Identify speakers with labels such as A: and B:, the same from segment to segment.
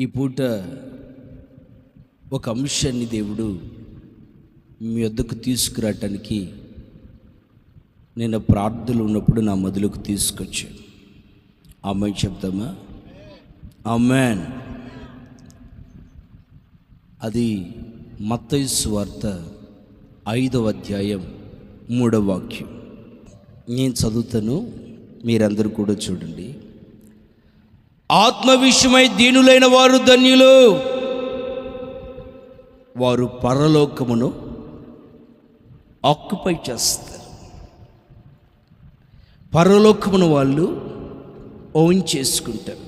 A: ఈ పూట ఒక అంశాన్ని దేవుడు మీ వద్దకు తీసుకురావటానికి నేను ప్రార్థనలు ఉన్నప్పుడు నా మొదలుకు తీసుకొచ్చాను. ఆమెన్ చెప్తామా? ఆమెన్. అది మత్తయి సువార్త 5వ అధ్యాయం 3వ వాక్యం. నేను చదువుతాను, మీరందరూ కూడా చూడండి. ఆత్మ విషయమై దీనులైన వారు ధన్యులు, వారు పరలోకమును ఆక్యుపై చేస్తారు. పరలోకమును వాళ్ళు ఓన్ చేసుకుంటారు.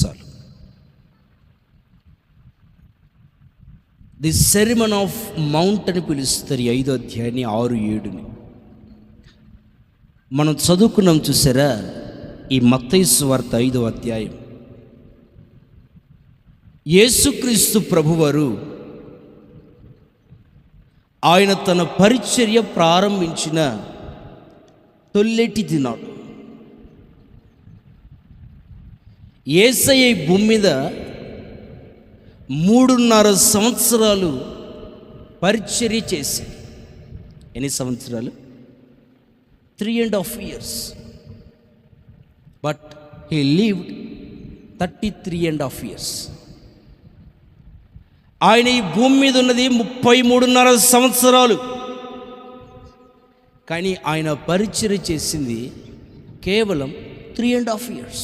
A: చాలు. ది సెరిమన్ ఆఫ్ మౌంట్ అని పిలుస్తారు. 5వ అధ్యాయాన్ని 6-7 మనం చదువుకున్నాం. చూసారా? ఈ మత్తయి సువార్త 5వ అధ్యాయం. యేసుక్రీస్తు ప్రభువారు ఆయన తన పరిచర్య ప్రారంభించిన తొల్లెటి దినాలు యేసయ్య భూమి మీద 3.5 సంవత్సరాలు పరిచర్య చేసి, ఎన్ని సంవత్సరాలు? 3.5 years. But he lived 33.5 years. ఆయన ఈ భూమి మీద ఉన్నది 33.5 సంవత్సరాలు. కానీ ఆయన పరిచర్య చేసింది కేవలం 3.5 years.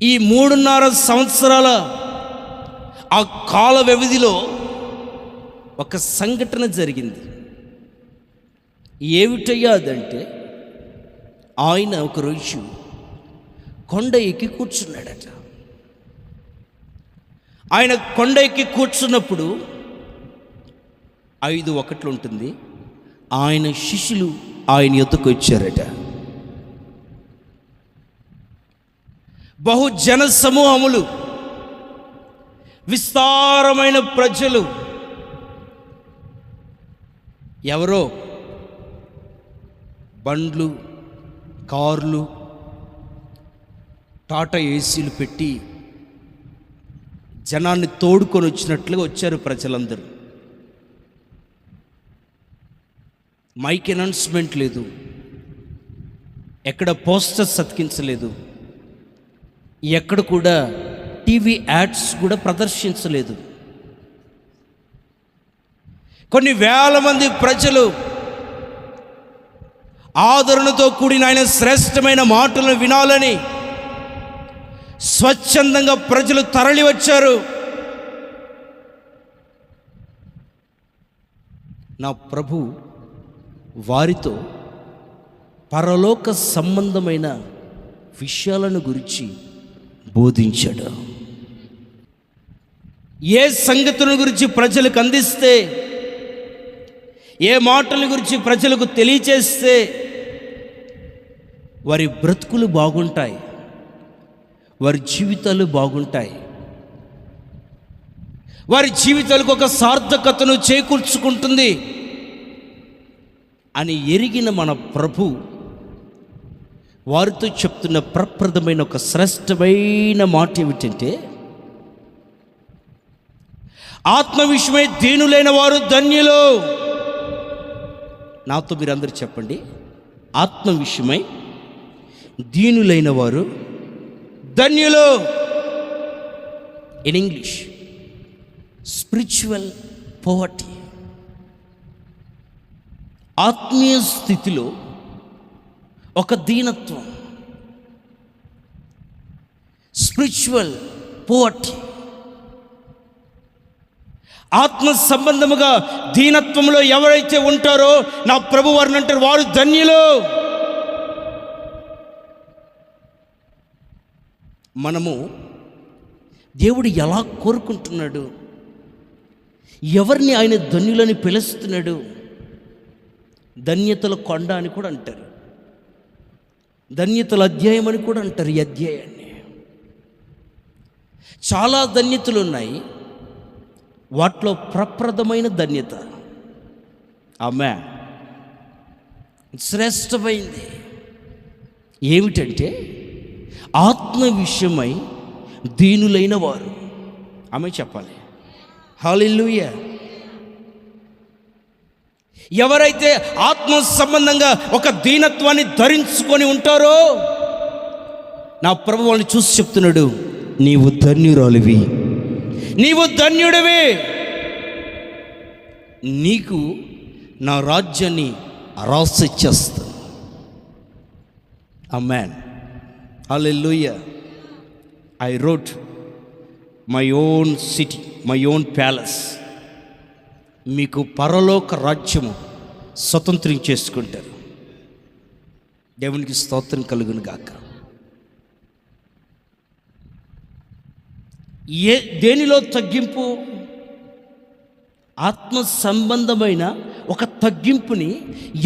A: ఈ 3.5 సంవత్సరాల ఆ కాల వ్యవధిలో ఒక సంఘటన జరిగింది. ఏమిటయ్యా అదంటే, ఆయన ఒకరోజు కొండ ఎక్కి కూర్చున్నాడట. ఆయన కొండ ఎక్కి కూర్చున్నప్పుడు 5:1 ఉంటుంది. ఆయన శిష్యులు ఆయన యొద్దకు వచ్చారట. బహుజన సమూహములు, విస్తారమైన ప్రజలు. ఎవరో బండ్లు, కార్లు, టాటా ఏసీలు పెట్టి జనాన్ని తోడుకొని వచ్చినట్లుగా వచ్చారు ప్రజలందరూ. మైక్ అనౌన్స్మెంట్ లేదు, ఎక్కడ పోస్టర్స్ అతికించలేదు, ఎక్కడ కూడా టీవీ యాడ్స్ కూడా ప్రదర్శించలేదు. కొన్ని వేల మంది ప్రజలు ఆదరణతో కూడిన ఆయన శ్రేష్టమైన మాటలను వినాలని స్వచ్ఛందంగా ప్రజలు తరలి వచ్చారు. నా ప్రభు వారితో పరలోక సంబంధమైన విషయాలను గురించి బోధించాడు. ఏ సంగతుల గురించి ప్రజలకు అందిస్తే, ఏ మాటల గురించి ప్రజలకు తెలియచేస్తే వారి బ్రతుకులు బాగుంటాయి, వారి జీవితాలు బాగుంటాయి, వారి జీవితాలకు ఒక సార్థకతను చేకూర్చుకుంటుంది అని ఎరిగిన మన ప్రభు వారితో చెప్తున్న ప్రప్రదమైన ఒక శ్రేష్టమైన మాట ఏమిటంటే, ఆత్మ విషయమై దీనులైన వారు ధన్యులు. నాతో మీరందరూ చెప్పండి. ఆత్మ విషయమై దీనులైన వారు ధన్యులు. In English, spiritual poverty. ఆత్మీయ స్థితిలో ఒక దీనత్వం, స్పిరిచువల్ పోవర్టీ. ఆత్మ సంబంధముగా దీనత్వంలో ఎవరైతే ఉంటారో నా ప్రభు వారిని అంటారు, వారు ధన్యులు. మనము దేవుడు ఎలా కోరుకుంటున్నాడు, ఎవరిని ఆయన ధన్యులని పిలుస్తున్నాడు? ధన్యతల కొండ అని కూడా అంటారు, ధన్యతల అధ్యాయం అని కూడా అంటారు. ఈ అధ్యాయాన్ని చాలా ధన్యతలు ఉన్నాయి. వాటిలో ప్రప్రదమైన ధన్యత, ఆమె శ్రేష్టమైంది ఏమిటంటే, ఆత్మ విషయమై దీనులైన వారు. ఆమె చెప్పాలి హల్లెలూయా. ఎవరైతే ఆత్మ సంబంధంగా ఒక దీనత్వాన్ని ధరించుకొని ఉంటారో నా ప్రభు వాళ్ళని చూసి చెప్తున్నాడు, నీవు ధన్యురాలివి, నీవు ధన్యుడివి, నీకు నా రాజ్యాన్ని రాసిచ్చేస్తాను. ఆమేన్ హల్లెలూయా. I wrote my own city, my own palace. మీకు పరలోక రాజ్యము స్వతంత్రం చేసుకుంటారు. దేవునికి స్తోత్రం కలుగును గాక. దేనిలో తగ్గింపు? ఆత్మ సంబంధమైన ఒక తగ్గింపుని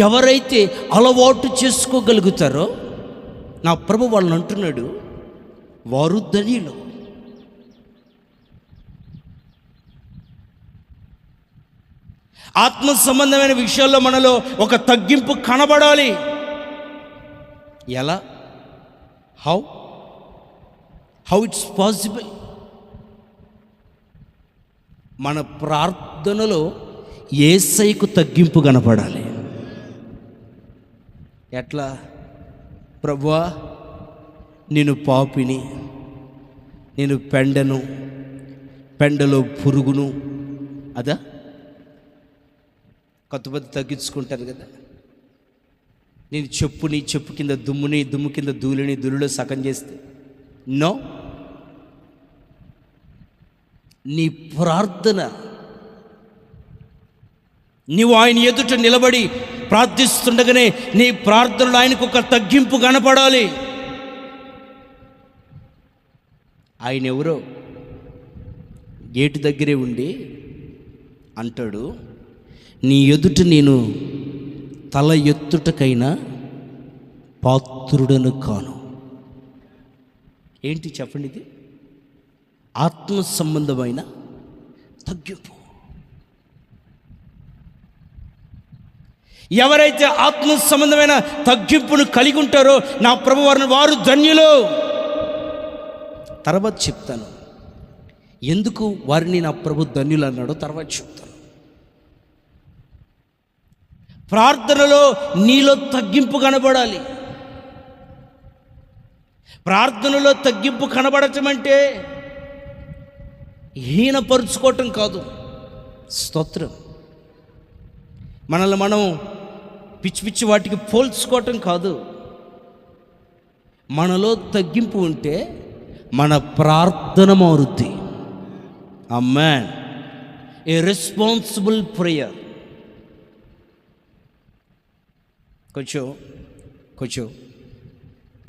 A: ఎవరైతే అలవాటు చేసుకోగలుగుతారో నా ప్రభు వాళ్ళని అంటున్నాడు, వారు ధన్యులు. ఆత్మ సంబంధమైన విషయాల్లో మనలో ఒక తగ్గింపు కనబడాలి. ఎలా? How it's possible? మన ప్రార్థనలో యేసయ్యకు తగ్గింపు కనపడాలి. ఎట్లా? ప్రభువా, నేను పాపిని, నేను పెండలో పురుగును. అదా కొంతమంది తగ్గించుకుంటారు కదా. నేను చెప్పు కింద దుమ్ముని, దుమ్ము కింద ధూళిని, ధూళిలో సగం చేస్తే నో. నీ ప్రార్థన, నీవు ఆయన ఎదుట నిలబడి ప్రార్థిస్తుండగానే నీ ప్రార్థనలో ఆయనకు ఒక తగ్గింపు కనపడాలి. ఆయన ఎవరో గేటు దగ్గరే ఉండి అంటాడు, నీ ఎదుట నేను తల ఎత్తుటకైనా పాత్రుడను కాను. ఏంటి చెప్పండి? ఇది ఆత్మ సంబంధమైన తగ్గింపు. ఎవరైతే ఆత్మ సంబంధమైన తగ్గింపును కలిగి ఉంటారో నా ప్రభు వారు ధన్యులు. తర్వాత చెప్తాను ఎందుకు వారిని నా ప్రభు ధన్యులు అన్నాడో తర్వాత చెప్తాను. ప్రార్థనలో నీలో తగ్గింపు కనబడాలి. ప్రార్థనలో తగ్గింపు కనబడటం అంటే హీనపరుచుకోవటం కాదు. స్తోత్రం. మనల్ని మనం పిచ్చి పిచ్చి వాటికి పోల్చుకోవటం కాదు. మనలో తగ్గింపు ఉంటే మన ప్రార్థన మారుద్ది. ఆమేన్. A responsible prayer. కొంచెం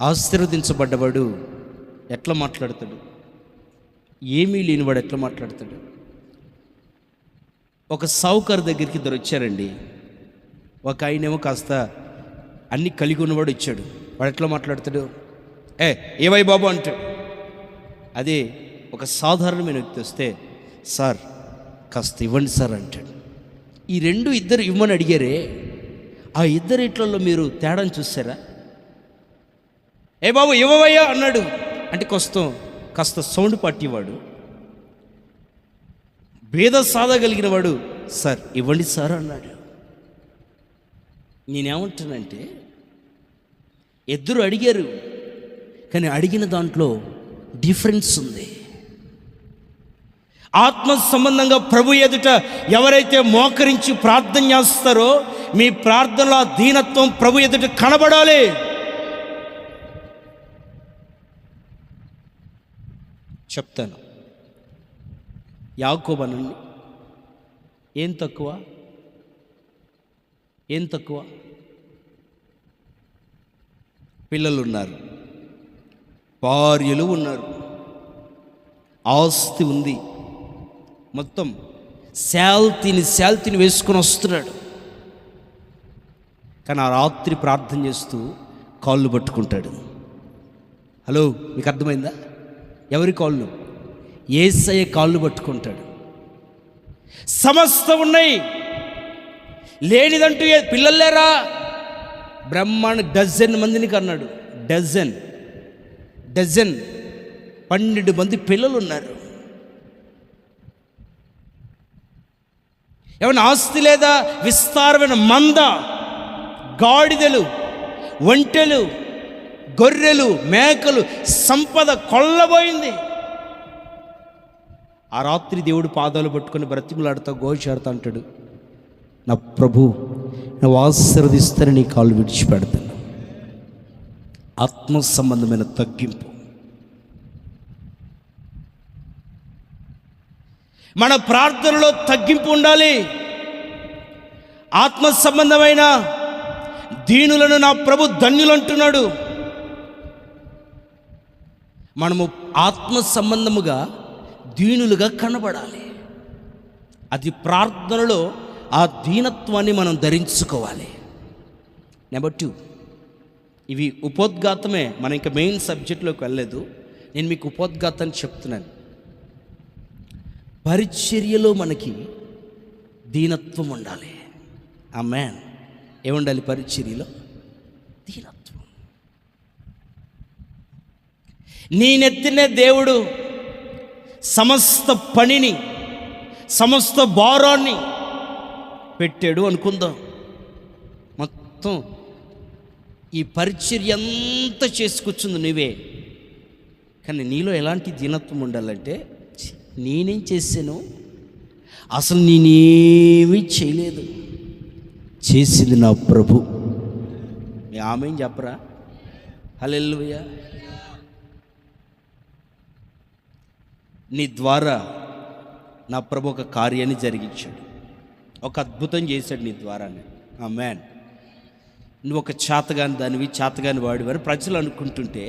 A: ఆశీర్వదించబడ్డవాడు ఎట్లా మాట్లాడతాడు? ఏమీ లేనివాడు ఎట్లా మాట్లాడతాడు? ఒక సావుకారు దగ్గరికి ఇద్దరు వచ్చారండి. ఒక ఆయనేమో కాస్త అన్నీ కలిగి ఉన్నవాడు వచ్చాడు. వాడు ఎట్లా మాట్లాడతాడు? ఏవై బాబు అంటాడు. అదే ఒక సాధారణమైన వ్యక్తి వస్తే, సార్ కాస్త ఇవ్వండి సార్ అంటాడు. ఈ ఇద్దరు ఇవ్వమని అడిగారే, ఆ ఇద్దరిట్లలో మీరు తేడాను చూసారా? ఏ బాబు ఇవ్వవయ్యా అన్నాడు అంటే కాస్త సౌండ్ పట్టివాడు, భేద సాధగలిగిన వాడు సార్ ఇవ్వండి సార్ అన్నాడు. నేనేమంటానంటే ఇద్దరు అడిగారు, కానీ అడిగిన దాంట్లో డిఫరెన్స్ ఉంది. ఆత్మ సంబంధంగా ప్రభు ఎదుట ఎవరైతే మోకరించి ప్రార్థన చేస్తారో మీ ప్రార్థనలో దీనత్వం ప్రభు ఎదుట కనబడాలి. చెప్తాను. యాకోబు అనండి, ఏం తక్కువ? పిల్లలు ఉన్నారు, భార్యలు ఉన్నారు, ఆస్తి ఉంది, మొత్తం శాల్తీని వేసుకొని వస్తున్నాడు. కానీ ఆ రాత్రి ప్రార్థన చేస్తూ కాళ్ళు పట్టుకుంటాడు. హలో, మీకు అర్థమైందా? ఎవరి కాళ్ళు? యేసయ్య కాళ్ళు పట్టుకుంటాడు. సమస్తం ఉన్నాయి, లేనిదంటూ పిల్లలు లేరా? బ్రహ్మాండ డజన్ మందిని కన్నాడు. డజన్ 12 మంది పిల్లలు ఉన్నారు. ఏమైనా ఆస్తి లేదా? విస్తారమైన మంద, గాడిదలు, ఒంటెలు, గొర్రెలు, మేకలు, సంపద కొల్లబోయింది. ఆ రాత్రి దేవుడు పాదాలు పట్టుకొని బ్రతిమలాడుతా ఘోషాడుతా అంటాడు, నా ప్రభు, నువ్వు ఆశీర్వదిస్తాను, నీ కాళ్ళు విడిచిపెడతాను. ఆత్మ సంబంధమైన తగ్గింపు. మన ప్రార్థనలో తగ్గింపు ఉండాలి. ఆత్మ సంబంధమైన దీనులను నా ప్రభు ధన్యులు అంటున్నాడు. మనము ఆత్మ సంబంధముగా దీనులుగా కనబడాలి. అది ప్రార్థనలో ఆ దీనత్వాన్ని మనం ధరించుకోవాలి. నెంబర్ 2, ఇవి ఉపోద్ఘాతమే. మనం ఇంకా మెయిన్ సబ్జెక్ట్లోకి వెళ్ళలేదు. నేను మీకు ఉపోద్ఘాతాన్ని చెప్తున్నాను. పరిచర్యలో మనకి దీనత్వం ఉండాలి. ఆమేన్. ఏముండాలి పరిచర్యలో? దీనత్వం. నీ నెత్తినే దేవుడు సమస్త పనిని, సమస్త భారాన్ని పెట్టాడు అనుకుందాం. మొత్తం ఈ పరిచర్య అంతా చేసుకొచ్చింది నువ్వే. కానీ నీలో ఎలాంటి దీనత్వం ఉండాలంటే, నేనేం చేశాను, అసలు నేనేమీ చేయలేదు, చేసింది నా ప్రభు. ఆమెం చెప్పరా? హల్లెలూయా. నీ ద్వారా నా ప్రభు ఒక కార్యాన్ని జరిగించాడు, ఒక అద్భుతం చేశాడు నీ ద్వారానే. ఆమేన్. నువ్వు ఒక చేతగాని దానివి, చేతగాని వాడివారు ప్రజలు అనుకుంటుంటే,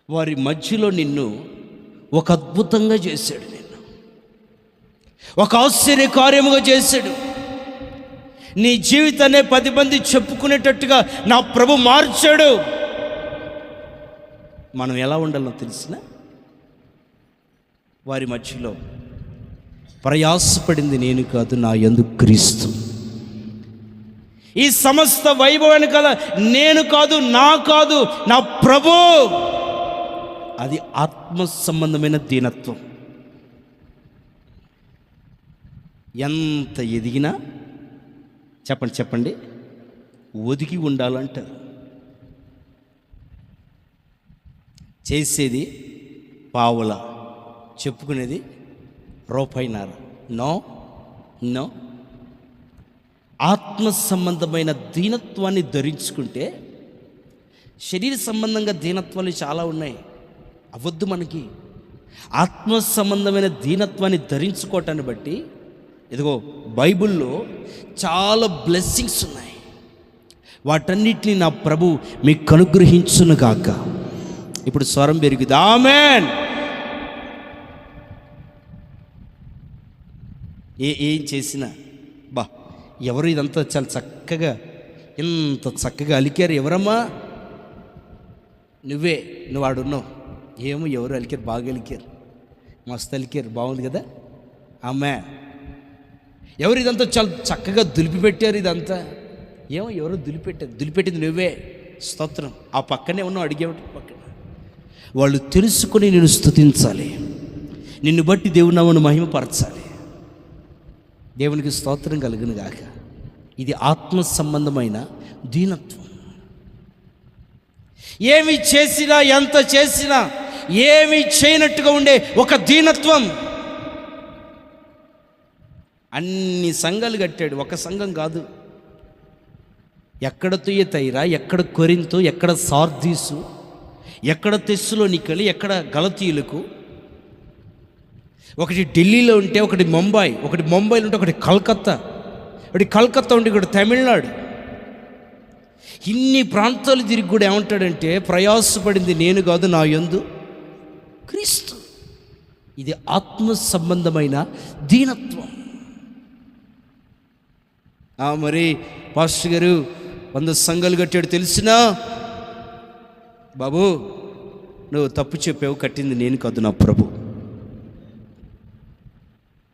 A: వారి మధ్యలో నిన్ను ఒక అద్భుతంగా చేశాడు, నిన్ను ఒక ఆశ్చర్య కార్యముగా చేశాడు. నీ జీవితాన్ని 10 మంది చెప్పుకునేటట్టుగా నా ప్రభు మార్చాడు. మనం ఎలా ఉండాలో తెలిసిన, వారి మధ్యలో ప్రయాసపడింది నేను కాదు, నా యందు క్రీస్తు. ఈ సమస్త వైభవాన్ని కదా నేను కాదు, నా ప్రభు. అది ఆత్మ సంబంధమైన దీనత్వం. ఎంత ఎదిగినా చెప్పండి ఒదిగి ఉండాలంటారు. చేసేది పావుల, చెప్పుకునేది రూపాయిన్నర. నో. ఆత్మ సంబంధమైన దీనత్వాన్ని ధరించుకుంటే, శరీర సంబంధంగా దీనత్వాలు చాలా ఉన్నాయి, అవద్దు మనకి. ఆత్మ సంబంధమైన దీనత్వాన్ని ధరించుకోవటాన్ని బట్టి, ఇదిగో బైబిల్లో చాలా బ్లెస్సింగ్స్ ఉన్నాయి. వాటన్నిటిని నా ప్రభు మీకు అనుగ్రహించును గాక. ఇప్పుడు స్వరం పెరిగింది. ఆమేన్. ఏం చేసినా ఎవరు ఇదంతా చాలా చక్కగా, ఇంత చక్కగా అలికారు ఎవరమ్మా? నువ్వు ఆడున్నావు. ఏమో ఎవరు అలికారు, బాగా అలికారు, మస్తు అలికారు, బాగుంది కదా. అమ్మే, ఎవరు ఇదంతా చాలా చక్కగా దులిపిపెట్టారు ఇదంతా? ఏమో ఎవరో దులిపెట్టింది నువ్వే. స్తోత్రం. ఆ పక్కనే ఉన్నావు, అడిగేవాటి పక్కన. వాళ్ళు తెలుసుకొని నేను స్తుతించాలి, నిన్ను బట్టి దేవుని నామమును మహిమపరచాలి. దేవునికి స్తోత్రం కలుగును గాక. ఇది ఆత్మ సంబంధమైన దీనత్వం. ఏమి చేసినా, ఎంత చేసినా ఏమి చేయనట్టుగా ఉండే ఒక దీనత్వం. అన్ని సంఘాలు కట్టాడు, ఒక సంఘం కాదు. ఎక్కడ తుయతైరా, ఎక్కడ కొరింతు, ఎక్కడ సార్దీసు, ఎక్కడ తెస్సలోనికలు, ఎక్కడ గలతీయులకు. ఒకటి ఢిల్లీలో ఉంటే ఒకటి ముంబైలో ఉంటే ఒకటి కలకత్తా ఉంటే ఒకటి తమిళనాడు. ఇన్ని ప్రాంతాలు తిరిగి కూడా ఏమంటాడంటే, ప్రయాసపడింది నేను కాదు, నా యందు క్రీస్తు. ఇది ఆత్మ సంబంధమైన దీనత్వం. మరి పాస్టర్ గారు 100 సంఘాలు కట్టాడు తెలిసినా, బాబు నువ్వు తప్పు చెప్పావు, కట్టింది నేను కాదు, నా ప్రభు.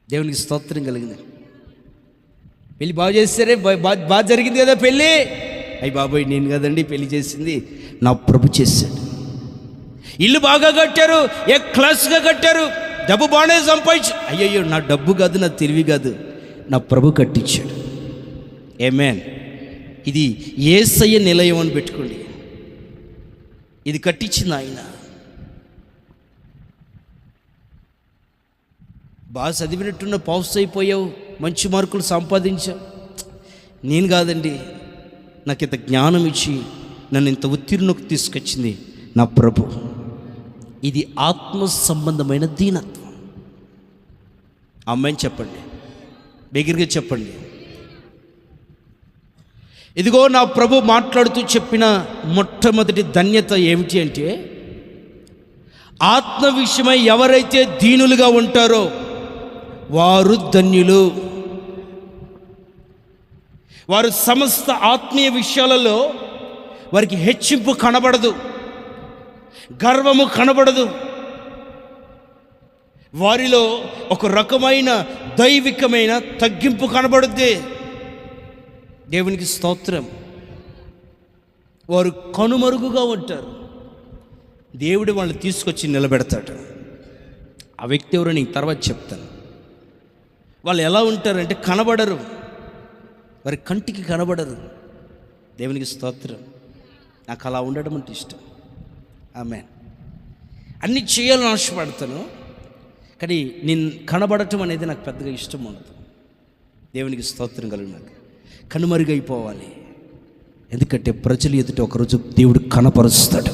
A: దేవునికి స్తోత్రం కలిగింది. పెళ్ళి బాగా చేస్తారే, బాగా జరిగింది కదా పెళ్ళి. అయ్యి బాబోయ్, నేను కదండి పెళ్లి చేసింది, నా ప్రభు చేశాడు. ఇల్లు బాగా కట్టారు, ఏ క్లాస్గా కట్టారు, డబ్బు బాగానే సంపాదించు. అయ్యయ్యో, నా డబ్బు కాదు, నా తెలివి కాదు, నా ప్రభు కట్టించాడు. ఆమేన్. ఇది యేసయ్య నిలయం అని పెట్టుకోండి. ఇది కట్టించింది ఆయన. బాగా చదివినట్టున్న పాస్ అయిపోయావు, మంచి మార్కులు సంపాదించావు. నేను కాదండి, నాకు ఇంత జ్ఞానం ఇచ్చి నన్ను ఇంత ఉత్తీర్ణకు తీసుకొచ్చింది నా ప్రభు. ఇది ఆత్మ సంబంధమైన దీనత్వం. అమ్మాయిని చెప్పండి, దగ్గరగా చెప్పండి. ఇదిగో నా ప్రభు మాట్లాడుతూ చెప్పిన మొట్టమొదటి ధన్యత ఏమిటి అంటే, ఆత్మ విషయమై ఎవరైతే దీనులుగా ఉంటారో వారు ధన్యులు. వారు సమస్త ఆత్మీయ విషయాలలో వారికి హెచ్చింపు కనబడదు, గర్వము కనబడదు. వారిలో ఒక రకమైన దైవికమైన తగ్గింపు కనబడుద్ది. దేవునికి స్తోత్రం. వారు కనుమరుగుగా ఉంటారు. దేవుడు వాళ్ళని తీసుకొచ్చి నిలబెడతాడు. ఆ వ్యక్తి ఎవరో నీకు తర్వాత చెప్తాను. వాళ్ళు ఎలా ఉంటారంటే కనబడరు, వారి కంటికి కనబడరు. దేవునికి స్తోత్రం. నాకు అలా ఉండడం అంటే ఇష్టం. ఆమేన్. అన్నీ చేయాలని ఆశపడతాను, కానీ నేను కనబడటం అనేది నాకు పెద్దగా ఇష్టం ఉండదు. దేవునికి స్తోత్రం కలుగు. నాకు కనుమరుగైపోవాలి, ఎందుకంటే ప్రజలు ఎదుట ఒకరోజు దేవుడు కనపరుస్తాడు.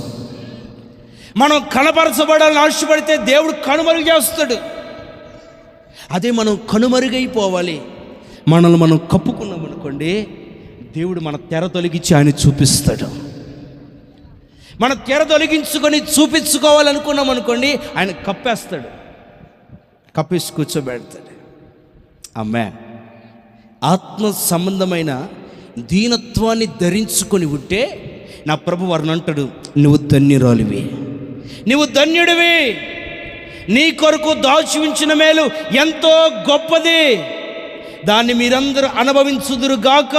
A: మనం కనపరచబడాలని ఆశపడితే దేవుడు కనుమరుగు చేస్తాడు. అదే మనం కనుమరుగైపోవాలి, మనల్ని మనం కప్పుకున్నాం అనుకోండి, దేవుడు మన తెర తొలగించి ఆయన చూపిస్తాడు. మన తెర తొలగించుకొని చూపించుకోవాలనుకున్నాం అనుకోండి, ఆయన కప్పేస్తాడు, కప్పేసి కూర్చోబెడతాడు. ఆమేన్. ఆత్మ సంబంధమైన దీనత్వాన్ని ధరించుకొని ఉంటే నా ప్రభు వారిని అంటాడు, నువ్వు ధన్యురాలివి, నువ్వు ధన్యుడివి, నీ కొరకు దాచి ఉంచిన మేలు ఎంతో గొప్పది, దాన్ని మీరందరూ అనుభవించుదురుగాక.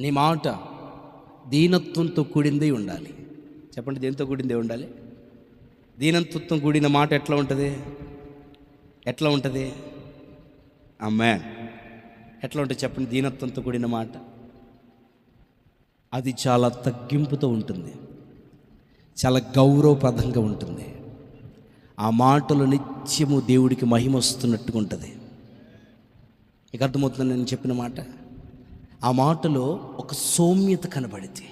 A: నీ మాట దీనత్వంతో కూడిందే ఉండాలి. చెప్పండి, దేంతో కూడిందే ఉండాలి? దీనత్వంతో కూడిన మాట ఎట్లా ఉంటుంది? ఎట్లా ఉంటుంది? ఆమేన్. ఎట్లా ఉంటుంది చెప్పండి? దీనత్వంతో కూడిన మాట అది చాలా తగ్గింపుతో ఉంటుంది, చాలా గౌరవప్రదంగా ఉంటుంది. ఆ మాటలు నిత్యము దేవుడికి మహిమ వస్తున్నట్టుగా ఉంటుంది. మీకు అర్థమవుతుంది నేను చెప్పిన మాట? ఆ మాటలో ఒక సౌమ్యత కనబడితే,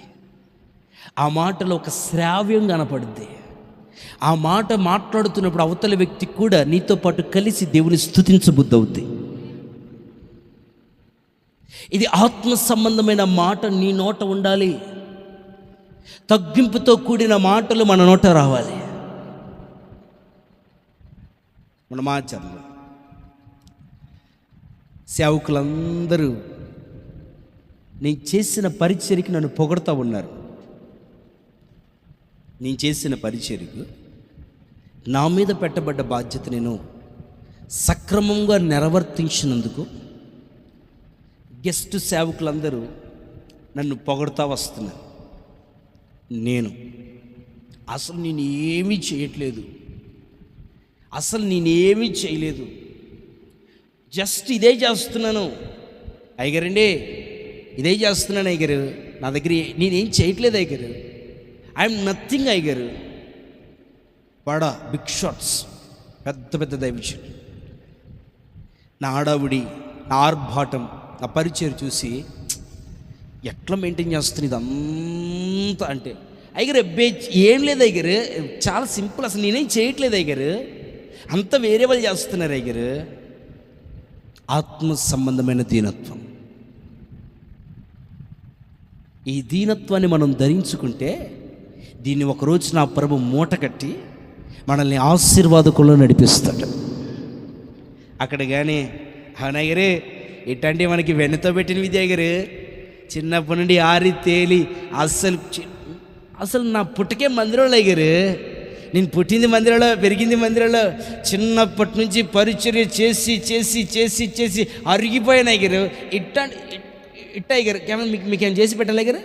A: ఆ మాటలో ఒక శ్రావ్యం కనపడుద్ది. ఆ మాట మాట్లాడుతున్నప్పుడు అవతల వ్యక్తికి కూడా నీతో పాటు కలిసి దేవుని స్తుతించబుద్ధి అవుద్ది. ఇది ఆత్మ సంబంధమైన మాట నీ నోట ఉండాలి. తగ్గింపుతో కూడిన మాటలు మన నోట రావాలి. మన మాచర్లు సేవకులందరూ నేను చేసిన పరిచర్యకి నన్ను పొగడుతూ ఉన్నారు. నేను చేసిన పరిచర్యకు నా మీద పెట్టబడ్డ బాధ్యత నేను సక్రమంగా నెరవర్తించినందుకు గెస్ట్ సేవకులందరూ నన్ను పొగడుతూ వస్తున్నారు. నేను ఏమీ చేయట్లేదు, నేనేమీ చేయలేదు, జస్ట్ ఇదే చేస్తున్నాను అయ్యగారండి, ఇదే చేస్తున్నాను అయ్యగారు, నా దగ్గర నేనేం చేయట్లేదు అయ్యగారు, ఐఎమ్ నథింగ్ అయ్యగారు. వాడా బిగ్ షాట్స్, పెద్ద పెద్ద దైవజనుడు. నా ఆడావిడి, నా ఆర్భాటం, నా పరిచయం చూసి ఎట్లా మెయింటైన్ చేస్తుంది ఇదంతా అంటే, అయ్యగారు అబ్బే ఏం లేదు అయ్యగారు, చాలా సింపుల్, అసలు నేనేం చేయట్లేదు అయ్యగారు, అంతా వేరే వాళ్ళు చేస్తున్నారు అయ్యగారు. ఆత్మ సంబంధమైన దీనత్వం. ఈ దీనత్వాన్ని మనం ధరించుకుంటే దీన్ని ఒకరోజు నా ప్రభు మూట కట్టి మనల్ని ఆశీర్వాదకుల్లో నడిపిస్తాడు. అక్కడ కానీ అయ్యగారే ఇట్లాంటి మనకి వెన్నతో పెట్టిన విద్య అయ్యగారు, చిన్నప్పటి నుండి ఆరి తేలి అసలు నా పుట్టకే మందిరంలో అయ్యగారు, నేను పుట్టింది మందిరంలో, పెరిగింది మందిరంలో, చిన్నప్పటి నుంచి పరిచర్య చేసి చేసి చేసి చేసి అరిగిపోయాను అయ్యగారు. ఇట్టాయి గారు మీకేం చేసి పెట్టాలి గారు,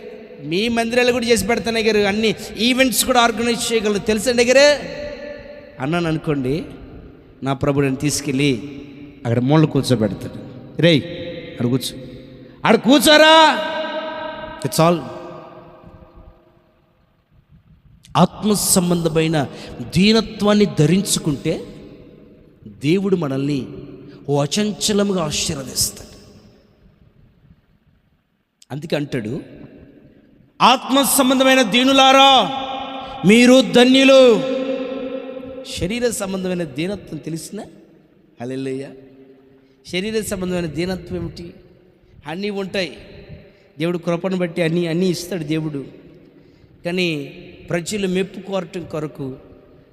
A: మీ మందిరాలు కూడా చేసి పెడతాను గారు, అన్ని ఈవెంట్స్ కూడా ఆర్గనైజ్ చేయగలరు తెలుసండి గారు అన్నాను అనుకోండి. నా ప్రభు నేను తీసుకెళ్ళి అక్కడ మూల కూర్చోబెడతాడు. రేయ్ అక్కడ కూర్చో, ఆడ కూర్చోరా, ఇట్స్ ఆల్. ఆత్మ సంబంధమైన దీనత్వాన్ని ధరించుకుంటే దేవుడు మనల్ని ఓ అచంచలముగా ఆశీర్వదిస్తాడు. అందుకే అంటాడు, ఆత్మ సంబంధమైన దీనులారా మీరు ధన్యులు. శరీర సంబంధమైన దీనత్వం తెలిసిన హల్లెలూయా. శరీర సంబంధమైన దీనత్వం ఏమిటి? అన్నీ ఉంటాయి, దేవుడు కృపను బట్టి అన్నీ ఇస్తాడు దేవుడు. కానీ ప్రజలు మెప్పు కోరటం కొరకు,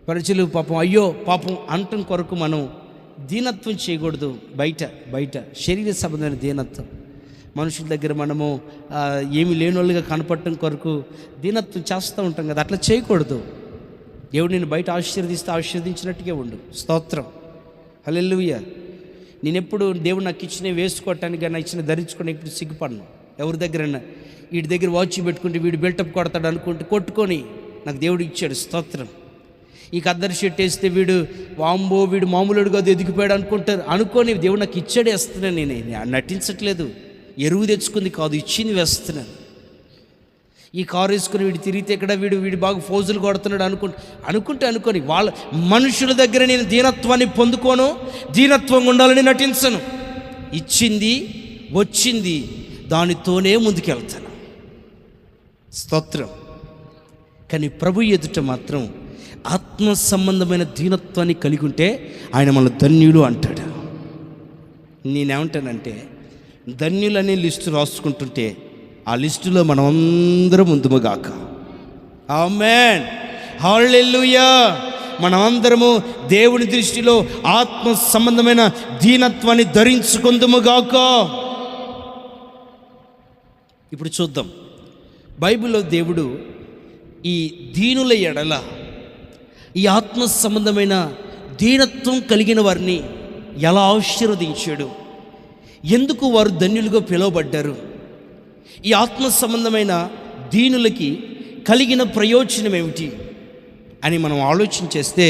A: ప్రజలు పాపం అయ్యో పాపం అనటం కొరకు మనం దీనత్వం చేయకూడదు. బయట శరీర సంబంధమైన దీనత్వం, మనుషుల దగ్గర మనము ఏమి లేని వాళ్ళుగా కనపడటం కొరకు దీనత్వం చేస్తూ ఉంటాం కదా, అట్లా చేయకూడదు. దేవుడు నేను బయట ఆశీర్వదించినట్టుగా ఉండు. స్తోత్రం, హల్లెలూయా. నేను ఎప్పుడు దేవుడు నాకు ఇచ్చిన వేసుకోవటానికి నా ఇచ్చిన ధరించుకొని ఇప్పుడు సిగ్గుపడను. ఎవరి దగ్గరన్నా వీడి దగ్గర వాచ్ పెట్టుకుంటే వీడు బెల్టప్ కొడతాడు అనుకుంటే కొట్టుకొని నాకు దేవుడు ఇచ్చాడు. స్తోత్రం. ఈ కద్దరి షర్ట్ వేస్తే వీడు మామూలుడు కాదు ఎదిగిపోయాడు అనుకొని దేవుడు నాకు ఇచ్చాడే వేస్తున్నాను. నేను నటించట్లేదు, ఎరువు తెచ్చుకుంది కాదు, ఇచ్చింది వేస్తున్నాను. ఈ కారు వేసుకుని వీడు తిరిగితే ఇక్కడ వీడు బాగా ఫోజులు కొడుతున్నాడు అనుకొని వాళ్ళ మనుషుల దగ్గర నేను దీనత్వాన్ని పొందుకోను, దీనత్వంగా ఉండాలని నటించను. ఇచ్చింది వచ్చింది దానితోనే ముందుకెళ్తాను. స్తోత్రం. కానీ ప్రభు ఎదుట మాత్రం ఆత్మ సంబంధమైన దీనత్వాన్ని కలిగి ఉంటే ఆయన మన ధన్యులు అంటాడు. నేనేమంటానంటే ధన్యులనే లిస్టు రాసుకుంటుంటే ఆ లిస్టులో మనం అందరం ముందుగాక. ఆమేన్, హల్లెలూయా. మనమందరము దేవుని దృష్టిలో ఆత్మ సంబంధమైన దీనత్వాన్ని ధరించుకుందుముగాక. ఇప్పుడు చూద్దాం, బైబిల్లో దేవుడు ఈ దీనుల ఎడల ఈ ఆత్మ సంబంధమైన దీనత్వం కలిగిన వారిని ఎలా ఆశీర్వదించాడు, ఎందుకు వారు ధన్యులుగా పిలువబడ్డారు, ఈ ఆత్మ సంబంధమైన దీనులకి కలిగిన ప్రయోజనం ఏమిటి అని మనం ఆలోచన చేస్తే